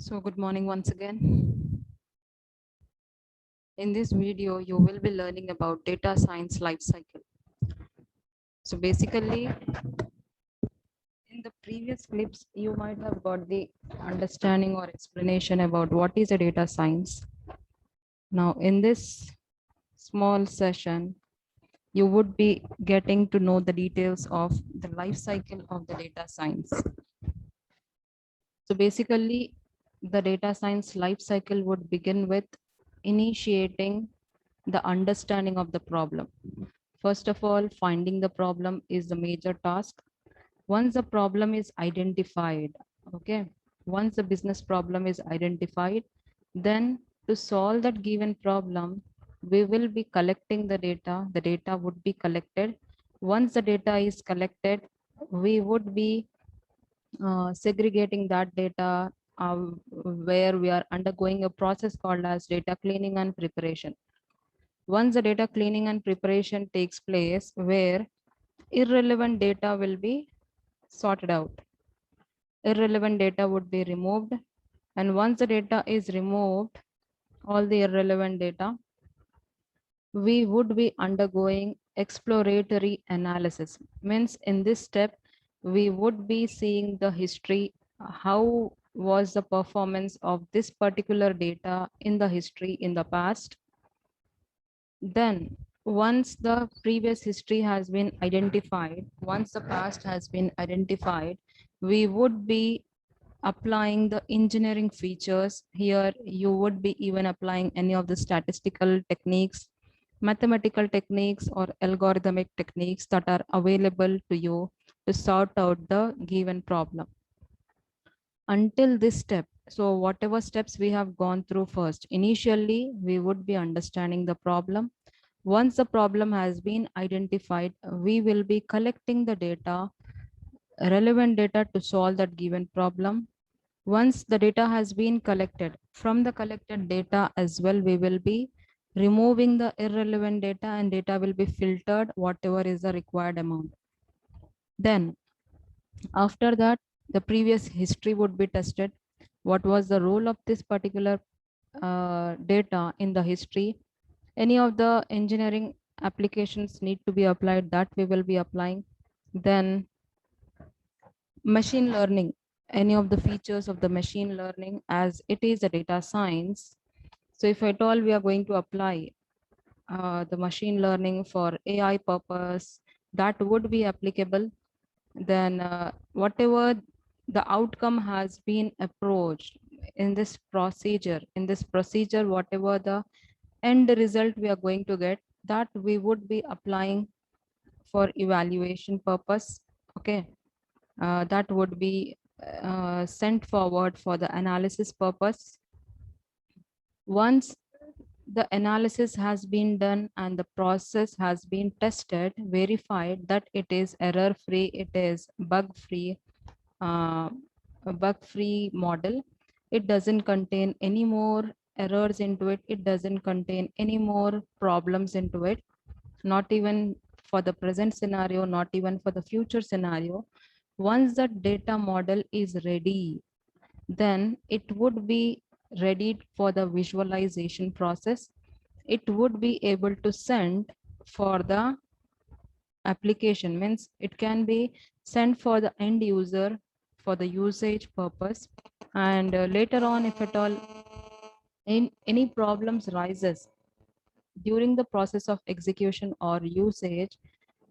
So good morning once again. In this video, you will be learning about data science life cycle. So basically, in the previous clips, you might have got the understanding or explanation about what is a data science. Now, in this small session, you would be getting to know the details of the life cycle of the data science. So basically, the data science life cycle would begin with initiating the understanding of the problem. First of all, finding the problem is the major task. Once the problem is identified, okay, once the business problem is identified, then to solve that given problem, we will be collecting the data. The data would be collected. Once the data is collected, we would be segregating that data where we are undergoing a process called as data cleaning and preparation. Once the data cleaning and preparation takes place, where irrelevant data will be sorted out, irrelevant data would be removed, and once the data is removed, all the irrelevant data, we would be undergoing exploratory analysis. Means in this step, we would be seeing the history, how was the performance of this particular data in the history in the past. Then once the previous history has been identified, once the past has been identified, we would be applying the engineering features. Here you would be even applying any of the statistical techniques, mathematical techniques, or algorithmic techniques that are available to you to sort out the given problem. Until this step, so whatever steps we have gone through, first initially we would be understanding the problem. Once the problem has been identified, we will be collecting the data, relevant data to solve that given problem. Once the data has been collected, from the collected data as well, we will be removing the irrelevant data and data will be filtered whatever is the required amount. Then after that, the previous history would be tested. What was the role of this particular data in the history? Any of the engineering applications need to be applied, that we will be applying. Then machine learning, any of the features of the machine learning, as it is a data science. So if at all we are going to apply the machine learning for AI purpose, that would be applicable. Then whatever the outcome has been approached in this procedure, whatever the end result we are going to get, that we would be applying for evaluation purpose. Okay, that would be sent forward for the analysis purpose. Once the analysis has been done and the process has been tested, verified that it is error free, it is uh, bug free model, it doesn't contain any more errors into it, it doesn't contain any more problems into it, not even for the present scenario, not even for the future scenario. Once the data model is ready, then it would be ready for the visualization process. It would be able to send for the application, means it can be sent for the end user for the usage purpose. And later on, if at all in any problems rises during the process of execution or usage,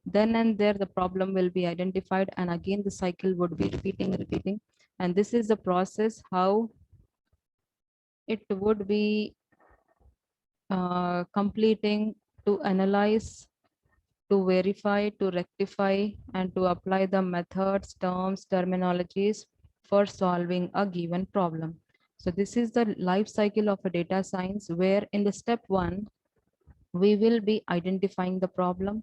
then and there the problem will be identified, and again the cycle would be repeating. And this is the process how it would be completing, to analyze, to verify, to rectify, and to apply the methods, terms, terminologies for solving a given problem. So this is the life cycle of a data science, where in the step one, we will be identifying the problem.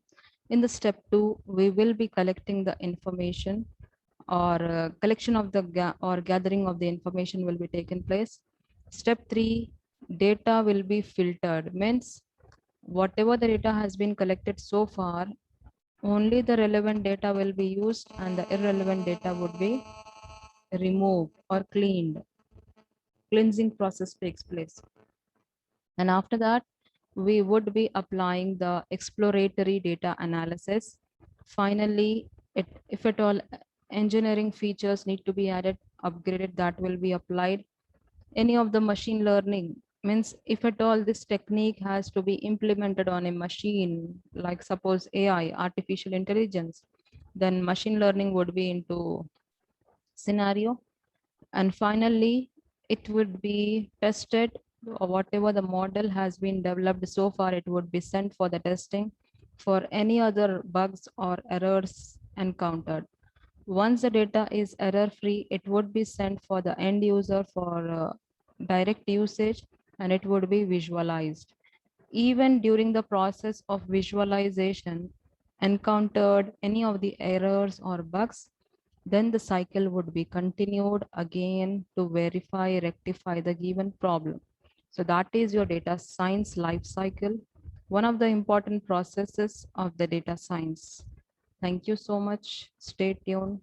In the step two, we will be collecting the information, or collection of the or gathering of the information will be taken place. Step three, data will be filtered, means whatever the data has been collected so far, only the relevant data will be used and the irrelevant data would be removed or cleaned. cleansing process takes place. And after that, we would be applying the exploratory data analysis. Finally, if at all engineering features need to be added, upgraded, that will be applied. Any of the machine learning means if at all this technique has to be implemented on a machine, like suppose AI, artificial intelligence, then machine learning would be into scenario. And finally, it would be tested, or whatever the model has been developed so far, it would be sent for the testing for any other bugs or errors encountered. Once the data is error free, it would be sent for the end user for direct usage, and it would be visualized. Even during the process of visualization, encountered any of the errors or bugs, then the cycle would be continued again to verify, rectify the given problem. So that is your data science life cycle, one of the important processes of the data science. Thank you so much. Stay tuned.